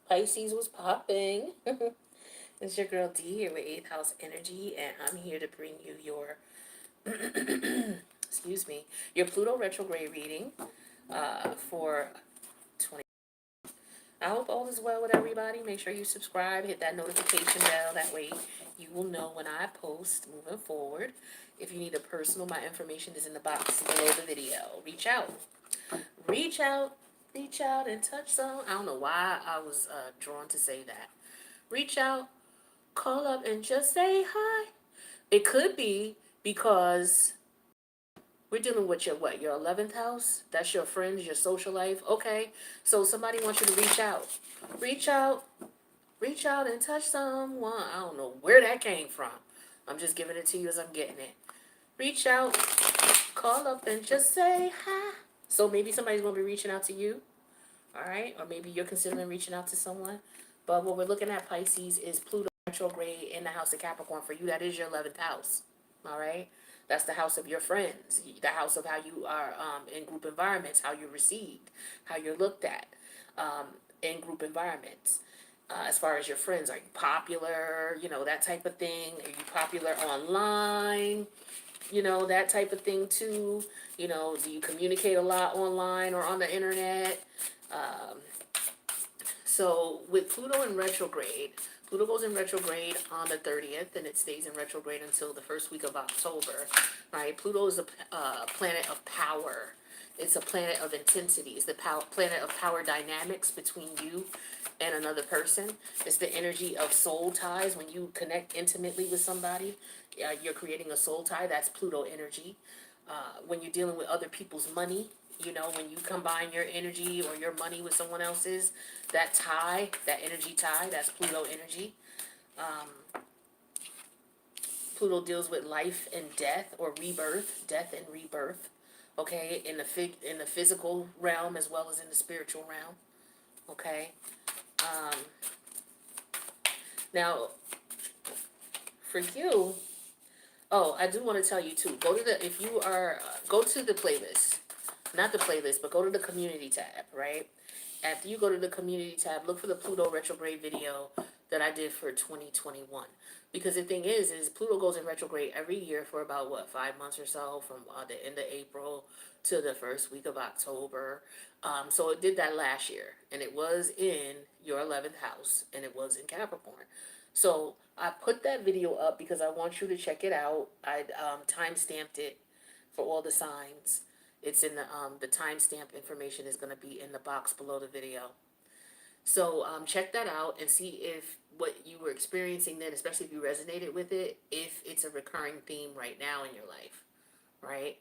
Pisces was popping. It's your girl D here with 8th house energy, and I'm here to bring you your, excuse me, your Pluto retrograde reading for 20. I hope all is well with everybody. Make sure you subscribe, hit that notification bell. That way you will know when I post moving forward. If you need a personal, my information is in the box below the video. Reach out. Reach out. Reach out and touch some. I don't know why I was drawn to say that. Reach out, call up and just say hi. It could be because we're dealing with your what? Your 11th house? That's your friends, your social life. Okay. So somebody wants you to reach out. Reach out. Reach out and touch someone. I don't know where that came from. I'm just giving it to you as I'm getting it. Reach out, call up and just say hi. So maybe somebody's going to be reaching out to you. All right. Or maybe you're considering reaching out to someone. But what we're looking at, Pisces, is Pluto retrograde in the house of Capricorn. For you, that is your 11th house. All right. That's the house of your friends, the house of how you are in group environments, how you're received, how you're looked at in group environments. As far as your friends, are you popular? You know, that type of thing. Are you popular online? You know, that type of thing too. You know, do you communicate a lot online or on the internet? Um, so with Pluto in retrograde, Pluto goes in retrograde on the 30th, and it stays in retrograde until the first week of October, right? Pluto is a planet of power. It's a planet of intensity. It's the planet of power dynamics between you and another person. It's the energy of soul ties. When you connect intimately with somebody, you're creating a soul tie. That's Pluto energy. When you're dealing with other people's money, you know, when you combine your energy or your money with someone else's, that tie, that energy tie, that's Pluto energy. Pluto deals with life and death or rebirth, death and rebirth. Okay, in the physical realm as well as in the spiritual realm. Okay. Um, Now, for you, oh, I do want to tell you too. Go to the if you are go to the playlist, not the playlist, but go to the community tab. Right after you go to the community tab, look for the Pluto retrograde video that I did for 2021. Because the thing is Pluto goes in retrograde every year for about what 5 months or so, from the end of April to the first week of October. So it did that last year, and it was in your 11th house, and it was in Capricorn. So I put that video up because I want you to check it out. I time stamped it for all the signs. It's in the timestamp information is going to be in the box below the video. So check that out and see if what you were experiencing then, especially if you resonated with it, if it's a recurring theme right now in your life, right?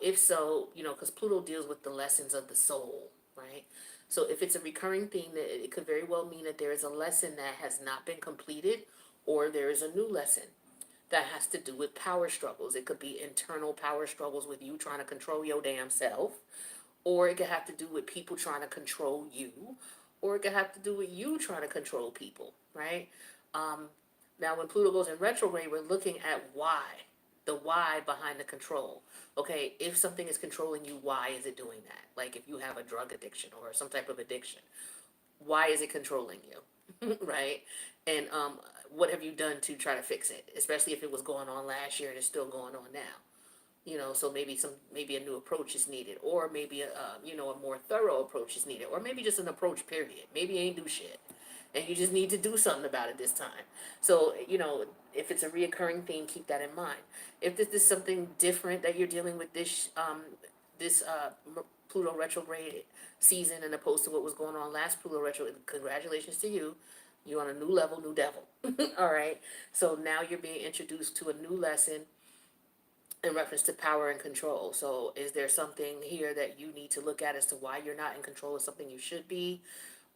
If so, you know, because Pluto deals with the lessons of the soul, right? So if it's a recurring theme, that it could very well mean that there is a lesson that has not been completed, or there is a new lesson that has to do with power struggles. It could be internal power struggles with you trying to control your damn self, or it could have to do with people trying to control you, or it could have to do with you trying to control people, right? Um, Now, when Pluto goes in retrograde, we're looking at why, the why behind the control. Okay, if something is controlling you, why is it doing that? Like if you have a drug addiction or some type of addiction, why is it controlling you? Right? And what have you done to try to fix it? Especially if it was going on last year and it's still going on now. You know, so maybe a new approach is needed, or maybe a more thorough approach is needed, or maybe just an approach period. Maybe you ain't do shit, and you just need to do something about it this time. So if it's a reoccurring theme, keep that in mind. If this is something different that you're dealing with this Pluto retrograde season, and opposed to what was going on last Pluto retro, congratulations to you. You're on a new level, new devil. All right. So now you're being introduced to a new lesson in reference to power and control. So is there something here that you need to look at as to why you're not in control of something you should be?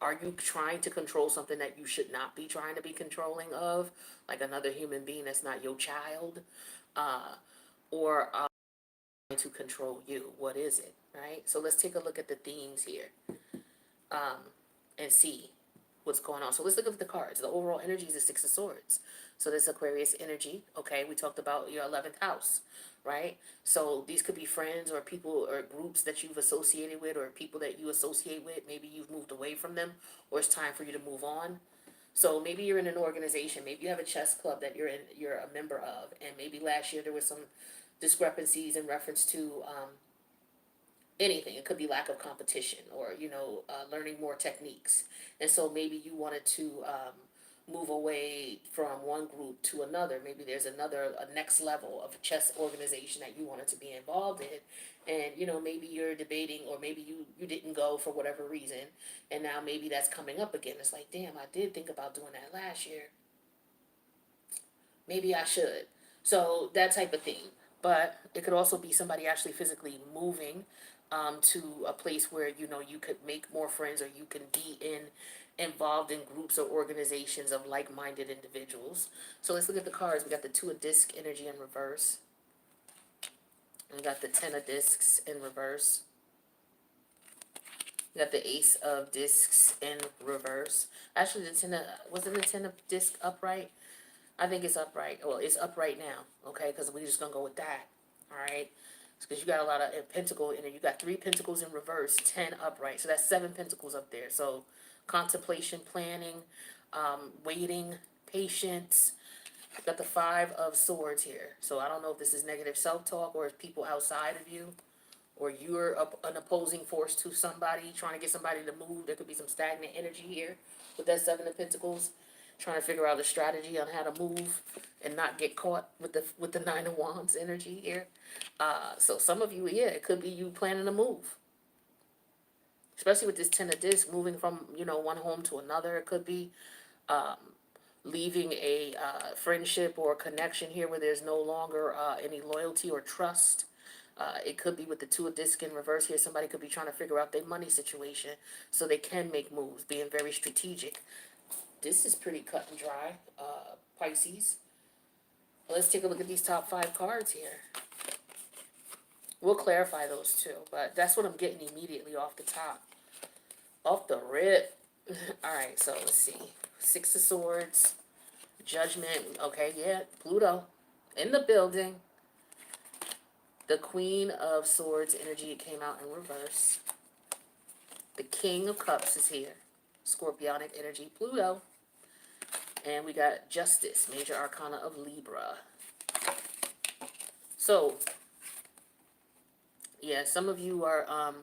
Are you trying to control something that you should not be trying to be controlling of, like another human being that's not your child? Or to control you? What is it, right? So let's take a look at the themes here, and see. what's going on. So let's look at the cards. The overall energy is the Six of Swords. So this Aquarius energy, okay, we talked about your 11th house, right? So these could be friends or people or groups that you've associated with or people that you associate with. Maybe you've moved away from them or it's time for you to move on. So maybe you're in an organization, maybe you have a chess club that you're a member of, and maybe last year there was some discrepancies in reference to anything. It could be lack of competition or learning more techniques, and so maybe you wanted to move away from one group to another. Maybe there's a next level of a chess organization that you wanted to be involved in, and maybe you're debating, or maybe you didn't go for whatever reason, and now maybe that's coming up again. It's like, damn, I did think about doing that last year. Maybe I should. So that type of thing. But it could also be somebody actually physically moving to a place where you could make more friends, or you can be involved in groups or organizations of like-minded individuals. So let's look at the cards. We got the Two of Disc energy in reverse. We got the Ten of Discs in reverse. We got the Ace of Discs in reverse. Actually, wasn't the Ten of Disc upright? I think it's upright. Well, it's upright now, okay? Because we're just gonna go with that, all right? Because you got a lot of pentacle in it. You got 3 pentacles in reverse, 10 upright. So that's 7 pentacles up there. So contemplation, planning, waiting, patience. Got the 5 of Swords here. So I don't know if this is negative self-talk or it's people outside of you, or you're an opposing force to somebody, trying to get somebody to move. There could be some stagnant energy here with that 7 of Pentacles, trying to figure out a strategy on how to move and not get caught with the 9 of Wands energy here. So some of you, yeah, it could be you planning to move, especially with this 10 of Discs, moving from one home to another. It could be leaving a friendship or connection here where there's no longer any loyalty or trust. It could be with the 2 of Discs in reverse here. Somebody could be trying to figure out their money situation so they can make moves, being very strategic. This is pretty cut and dry, Pisces. Let's take a look at these top 5 cards here. We'll clarify those too, but that's what I'm getting immediately off the top. Off the rip. Alright, so let's see. 6 of Swords, Judgment. Okay, yeah, Pluto in the building. The Queen of Swords energy, it came out in reverse. The King of Cups is here. Scorpionic energy, Pluto. And we got Justice, Major Arcana of Libra. So, yeah, some of you are,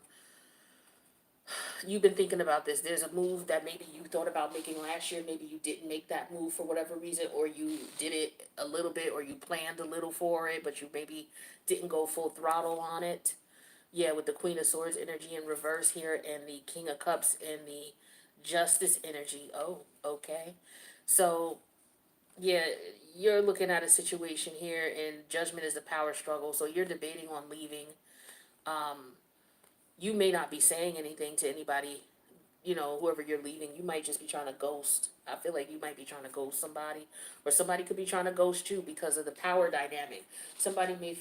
you've been thinking about this. There's a move that maybe you thought about making last year. Maybe you didn't make that move for whatever reason, or you did it a little bit, or you planned a little for it, but you maybe didn't go full throttle on it. Yeah, with the Queen of Swords energy in reverse here, and the King of Cups and the Justice energy. Oh, okay. So, yeah, you're looking at a situation here, and Judgment is the power struggle. So you're debating on leaving. You may not be saying anything to anybody, whoever you're leaving. You might just be trying to ghost. I feel like you might be trying to ghost somebody, or somebody could be trying to ghost you because of the power dynamic. Somebody may,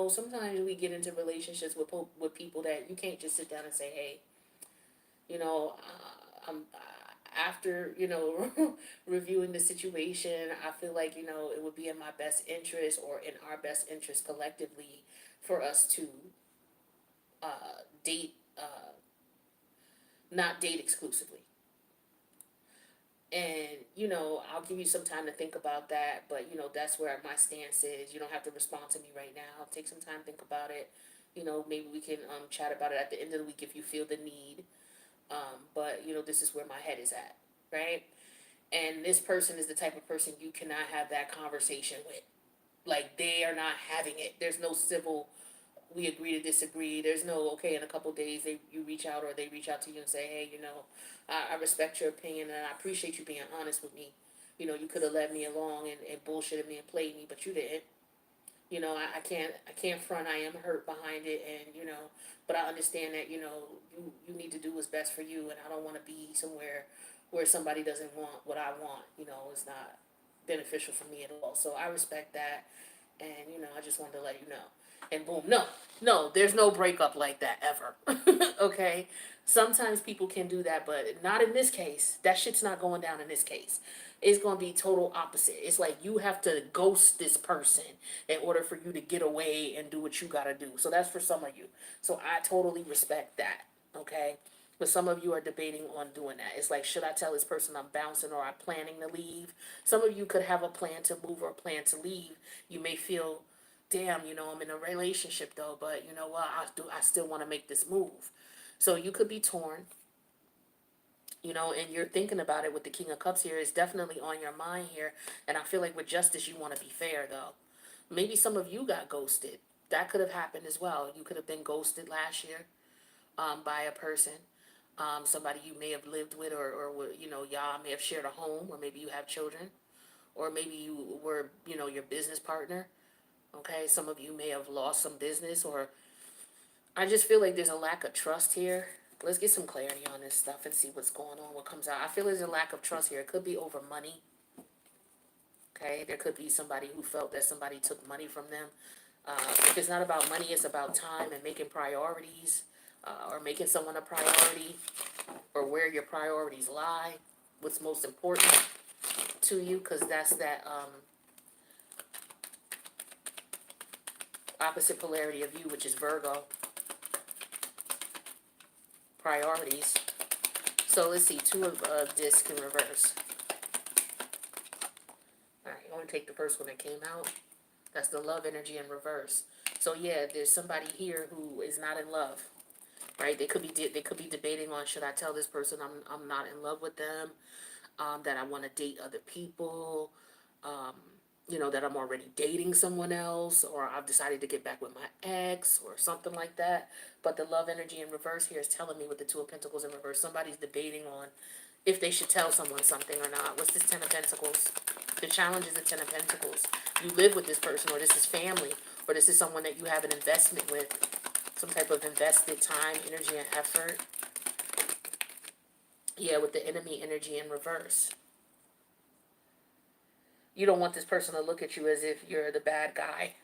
sometimes we get into relationships with people that you can't just sit down and say, hey, I'm after reviewing the situation, I feel like it would be in my best interest, or in our best interest collectively, for us to date, not date exclusively. And I'll give you some time to think about that, but that's where my stance is. You don't have to respond to me right now. Take some time, think about it. Maybe we can chat about it at the end of the week if you feel the need. But this is where my head is at, right? And this person is the type of person you cannot have that conversation with. Like, they are not having it. There's no civil, we agree to disagree. There's no, okay, in a couple days you reach out, or they reach out to you and say, hey, I respect your opinion, and I appreciate you being honest with me. You could have led me along and bullshitted me and played me, but you didn't. I can't front. I am hurt behind it, and but I understand that you need to do what's best for you, and I don't want to be somewhere where somebody doesn't want what I want. It's not beneficial for me at all. So I respect that, and I just wanted to let you know. and boom. No, no, there's no breakup like that ever. Okay? Sometimes people can do that, but not in this case. That shit's not going down in this case. It's going to be total opposite. It's like you have to ghost this person in order for you to get away and do what you got to do. So that's for some of you. So I totally respect that. Okay? But some of you are debating on doing that. It's like, should I tell this person I'm bouncing or I'm planning to leave? Some of you could have a plan to move or a plan to leave. You may feel, damn, I'm in a relationship though, but you know what? I still want to make this move. So you could be torn, and you're thinking about it with the King of Cups here. It's definitely on your mind here. And I feel like with justice, you want to be fair though. Maybe some of you got ghosted. That could have happened as well. You could have been ghosted last year by a person, somebody you may have lived with, or y'all may have shared a home, or maybe you have children, or maybe you were, your business partner. Okay, some of you may have lost some business, or I just feel like there's a lack of trust here. Let's get some clarity on this stuff and see what's going on, what comes out. I feel there's a lack of trust here. It could be over money. Okay, there could be somebody who felt that somebody took money from them. If it's not about money, it's about time and making priorities, or making someone a priority, or where your priorities lie, what's most important to you, because that's that opposite polarity of you, which is Virgo. Priorities. So let's see, two of disc in reverse. Alright, I'm going to take the first one that came out. That's the love energy in reverse. So yeah, there's somebody here who is not in love. Right? They could be debating on, should I tell this person I'm not in love with them, that I want to date other people, that I'm already dating someone else, or I've decided to get back with my ex, or something like that. But the love energy in reverse here is telling me with the Two of Pentacles in reverse, somebody's debating on if they should tell someone something or not. What's this Ten of Pentacles? The challenge is the Ten of Pentacles. You live with this person, or this is family, or this is someone that you have an investment with, some type of invested time, energy, and effort. Yeah, with the enemy energy in reverse. You don't want this person to look at you as if you're the bad guy,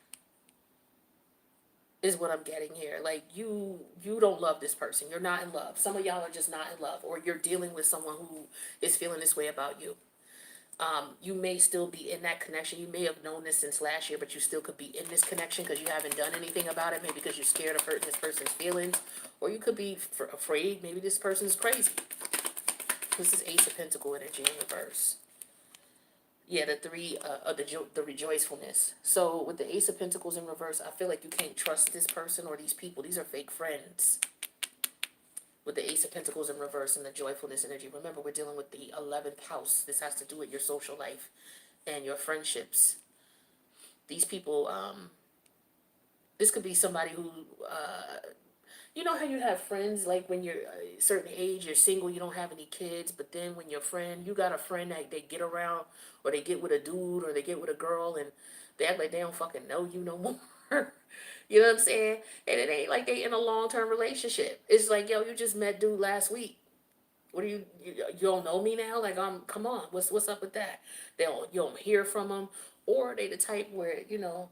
is what I'm getting here. Like, you don't love this person. You're not in love. Some of y'all are just not in love, or you're dealing with someone who is feeling this way about you. You may still be in that connection. You may have known this since last year, but you still could be in this connection because you haven't done anything about it. Maybe because you're scared of hurting this person's feelings, or you could be afraid maybe this person is crazy. This is Ace of Pentacle energy in reverse. Yeah, the three of the rejoicefulness. So with the Ace of Pentacles in reverse, I feel like you can't trust this person or these people. These are fake friends. With the Ace of Pentacles in reverse and the joyfulness energy. Remember, we're dealing with the 11th house. This has to do with your social life and your friendships. These people, this could be somebody who, you know how you have friends, like when you're a certain age, you're single, you don't have any kids, but then when you got a friend that they get around, or they get with a dude, or they get with a girl, and they act like they don't fucking know you no more. You know what I'm saying? And it ain't like they in a long-term relationship. It's like, yo, you just met dude last week. What do you don't know me now? Like, come on, what's up with that? You don't hear from them, or they the type where, y'all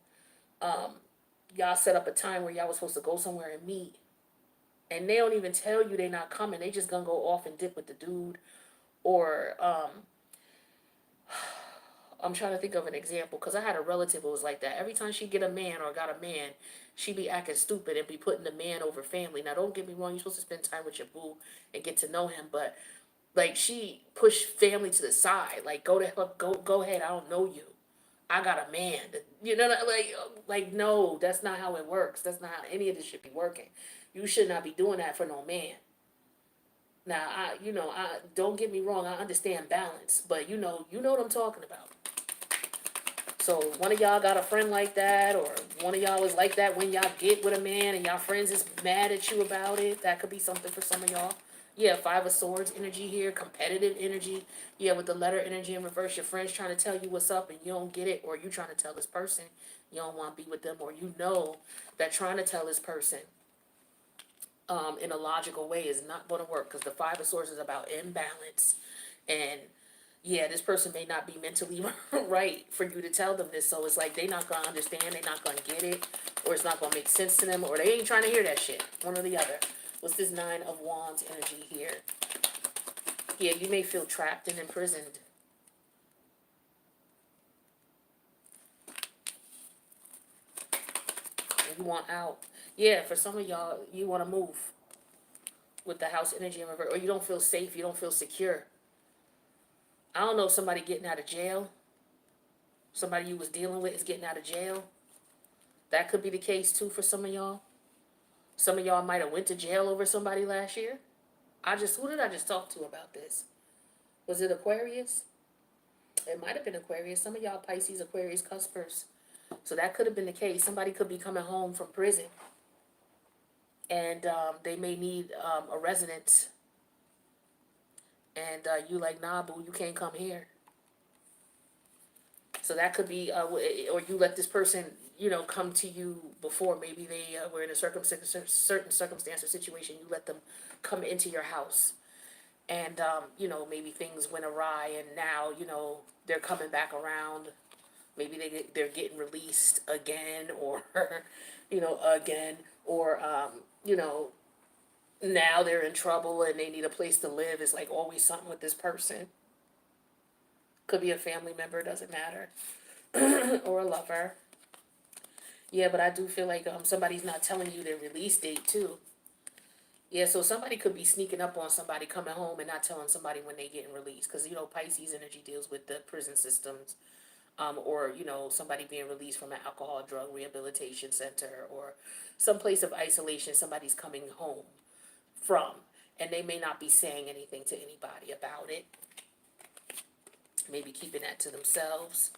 set up a time where y'all was supposed to go somewhere and meet, and they don't even tell you they not coming. They just gonna go off and dip with the dude. Or I'm trying to think of an example, because I had a relative who was like that. Every time she get a man or got a man, she be acting stupid and be putting the man over family. Now don't get me wrong, you're supposed to spend time with your boo and get to know him, but like, she pushed family to the side. Like, go ahead, I don't know you. I got a man. Like, no, that's not how it works. That's not how any of this should be working. You should not be doing that for no man. Now, I don't get me wrong. I understand balance, but you know what I'm talking about. So one of y'all got a friend like that, or one of y'all is like that when y'all get with a man and y'all friends is mad at you about it. That could be something for some of y'all. Yeah, Five of Swords energy here, competitive energy. Yeah, with the letter energy in reverse, your friend's trying to tell you what's up and you don't get it, or you trying to tell this person you don't want to be with them, or you know that trying to tell this person in a logical way is not going to work, because the Five of Swords is about imbalance and yeah, this person may not be mentally right for you to tell them this. So it's like they not gonna understand, they not gonna get it, or it's not gonna make sense to them, or they ain't trying to hear that shit. One or the other. What's this Nine of Wands energy here? Yeah, you may feel trapped and imprisoned. And you want out. Yeah, for some of y'all, you want to move with the house energy in reverse, or you don't feel safe, you don't feel secure. I don't know, somebody getting out of jail, somebody you was dealing with is getting out of jail. That could be the case too for some of y'all. Some of y'all might have went to jail over somebody last year. Who did I just talk to about this? Was it Aquarius? It might have been Aquarius. Some of y'all Pisces, Aquarius, cuspers. So that could have been the case. Somebody could be coming home from prison, and they may need a residence, and you like, nah, boo, you can't come here. So that could be, or you let this person, come to you before. Maybe they were in a certain circumstance or situation. You let them come into your house, and maybe things went awry, and now they're coming back around. Maybe they're getting released again, or again, or now they're in trouble and they need a place to live. It's like always something with this person. Could be a family member, doesn't matter, or a lover. Yeah, but I do feel like somebody's not telling you their release date too. Yeah, so somebody could be sneaking up on somebody coming home and not telling somebody when they getting released, because Pisces energy deals with the prison systems, or somebody being released from an alcohol drug rehabilitation center, or some place of isolation somebody's coming home from, and they may not be saying anything to anybody about it. Maybe keeping that to themselves.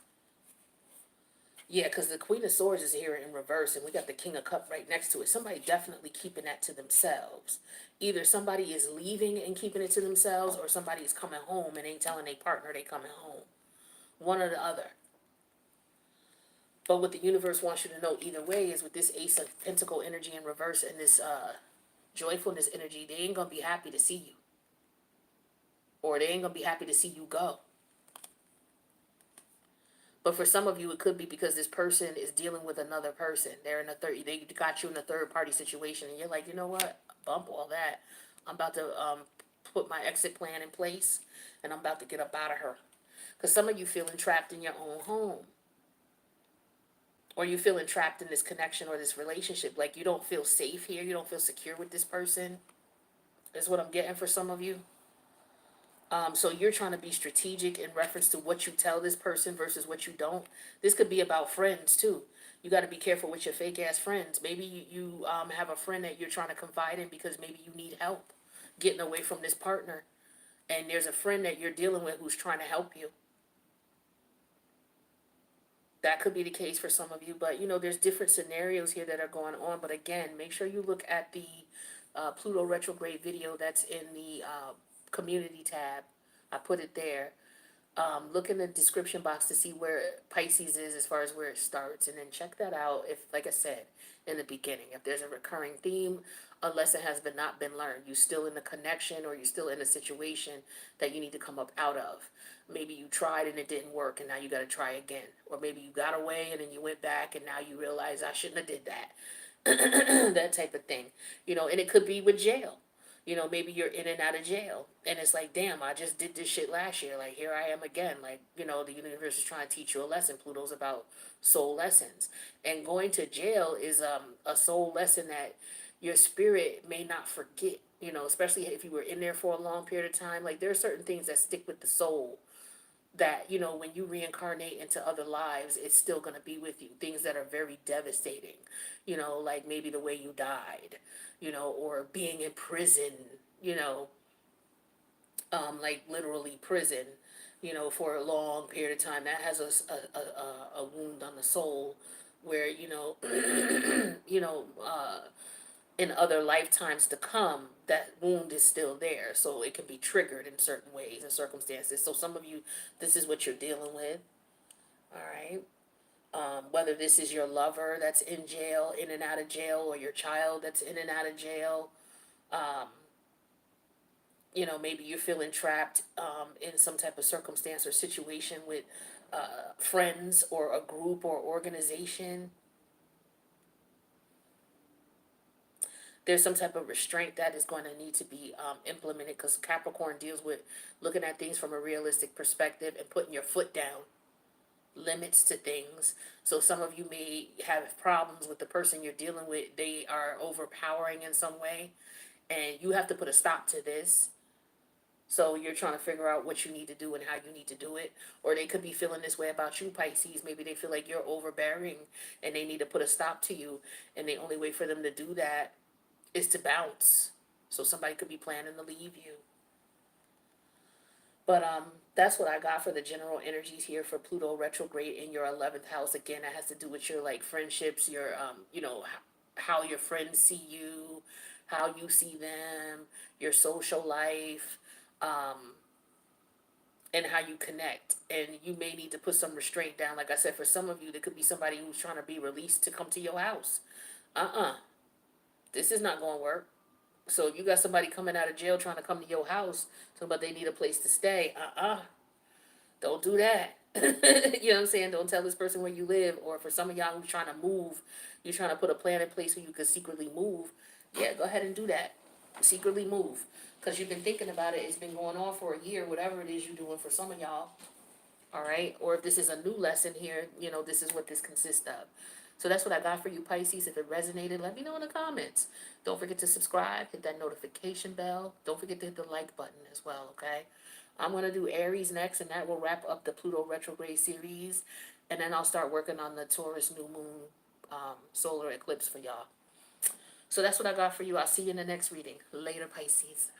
Yeah, because the Queen of Swords is here in reverse, and we got the King of Cups right next to it. Somebody definitely keeping that to themselves. Either somebody is leaving and keeping it to themselves, or somebody is coming home and ain't telling their partner they coming home. One or the other. But what the universe wants you to know either way is with this Ace of Pentacle energy in reverse and this joyfulness energy, they ain't going to be happy to see you. Or they ain't going to be happy to see you go. But for some of you, it could be because this person is dealing with another person. They got you in a third party situation, and you're like, you know what? Bump all that. I'm about to put my exit plan in place, and I'm about to get up out of her. Because some of you feeling trapped in your own home, or you feeling trapped in this connection or this relationship. Like you don't feel safe here. You don't feel secure with this person. Is what I'm getting for some of you. So you're trying to be strategic in reference to what you tell this person versus what you don't. This could be about friends too. You got to be careful with your fake ass friends. Maybe you have a friend that you're trying to confide in because maybe you need help getting away from this partner, and there's a friend that you're dealing with who's trying to help you. That could be the case for some of you, but there's different scenarios here that are going on. But again, make sure you look at the Pluto retrograde video that's in the community tab. I put it there. Look in the description box to see where Pisces is as far as where it starts, and then check that out. If, like I said in the beginning, if there's a recurring theme, a lesson has not been learned. You still in the connection, or you still in a situation that you need to come up out of. Maybe you tried and it didn't work, and now you got to try again. Or maybe you got away and then you went back, and now you realize I shouldn't have did that. That type of thing, and it could be with jail. Maybe you're in and out of jail, and it's like, damn, I just did this shit last year. Like, here I am again. Like, the universe is trying to teach you a lesson. Pluto's about soul lessons. And going to jail is a soul lesson that your spirit may not forget, especially if you were in there for a long period of time. Like, there are certain things that stick with the soul that, when you reincarnate into other lives, it's still going to be with you. Things that are very devastating, like maybe the way you died, or being in prison, you know, like literally prison, for a long period of time. That has a wound on the soul where, in other lifetimes to come, that wound is still there. So it can be triggered in certain ways and circumstances. So some of you, this is what you're dealing with. All right. Whether this is your lover that's in jail, in and out of jail, or your child that's in and out of jail. Um, maybe you're feeling trapped in some type of circumstance or situation with friends or a group or organization. There's some type of restraint that is going to need to be implemented, because Capricorn deals with looking at things from a realistic perspective and putting your foot down, limits to things. So some of you may have problems with the person you're dealing with. They are overpowering in some way, and you have to put a stop to this. So you're trying to figure out what you need to do and how you need to do it. Or they could be feeling this way about you, Pisces. Maybe they feel like you're overbearing and they need to put a stop to you. And the only way for them to do that is to bounce. So somebody could be planning to leave you. But that's what I got for the general energies here for Pluto retrograde in your 11th house. Again, that has to do with your like friendships, your how your friends see you, how you see them, your social life, and how you connect. And you may need to put some restraint down. Like I said, for some of you, there could be somebody who's trying to be released to come to your house. This is not going to work. So if you got somebody coming out of jail trying to come to your house, so but they need a place to stay, don't do that. You know what I'm saying? Don't tell this person where you live. Or for some of y'all who's trying to move, you're trying to put a plan in place where you can secretly move. Yeah, go ahead and do that. Secretly move. Because you've been thinking about it. It's been going on for a year, whatever it is you're doing for some of y'all. All right? Or if this is a new lesson here, this is what this consists of. So that's what I got for you, Pisces. If it resonated, let me know in the comments. Don't forget to subscribe, hit that notification bell. Don't forget to hit the like button as well, okay? I'm going to do Aries next, and that will wrap up the Pluto retrograde series. And then I'll start working on the Taurus new moon solar eclipse for y'all. So that's what I got for you. I'll see you in the next reading. Later, Pisces.